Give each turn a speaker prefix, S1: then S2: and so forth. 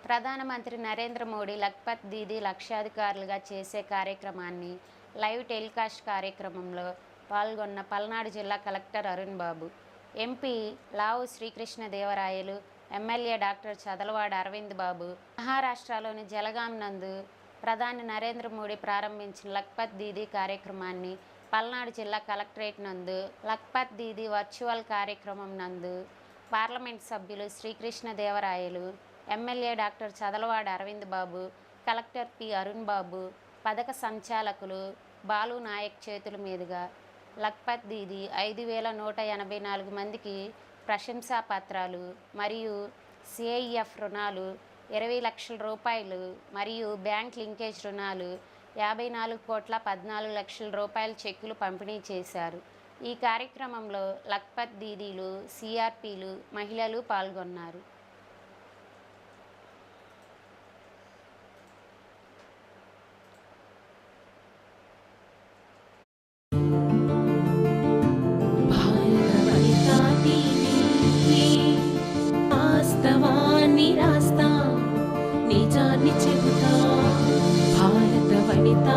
S1: ప్రధానమంత్రి నరేంద్ర మోడీ లఖ్పత్ దీదీ లక్షాధికారులుగా చేసే కార్యక్రమాన్ని లైవ్ టెలికాస్ట్ కార్యక్రమంలో పాల్గొన్న పల్నాడు జిల్లా కలెక్టర్ అరుణ్ బాబు, ఎంపీ లావు శ్రీకృష్ణదేవరాయలు, ఎమ్మెల్యే డాక్టర్ చదలవాడ అరవింద్ బాబు. మహారాష్ట్రలోని జలగాం నందు ప్రధాని నరేంద్ర మోడీ ప్రారంభించిన లఖ్పత్ దీదీ కార్యక్రమాన్ని పల్నాడు జిల్లా కలెక్టరేట్ నందు లఖ్పత్ దీదీ వర్చువల్ కార్యక్రమం నందు పార్లమెంట్ సభ్యులు శ్రీకృష్ణదేవరాయలు, ఎమ్మెల్యే డాక్టర్ చదలవాడ అరవింద్ బాబు, కలెక్టర్ పి అరుణ్ బాబు, పథక సంచాలకులు బాలు నాయక్ చేతుల మీదుగా లఖ్పత్ దీదీ 5,184 మందికి ప్రశంసా పత్రాలు మరియు సిఐఎఫ్ రుణాలు 20 లక్షల రూపాయలు మరియు బ్యాంక్ లింకేజ్ రుణాలు 54,14 లక్షల రూపాయల చెక్కులు పంపిణీ చేశారు. ఈ కార్యక్రమంలో లఖ్పత్ దీదీలు, సిఆర్పిలు, మహిళలు పాల్గొన్నారు.
S2: నిజాన్ని చెబుతా భారత వనిత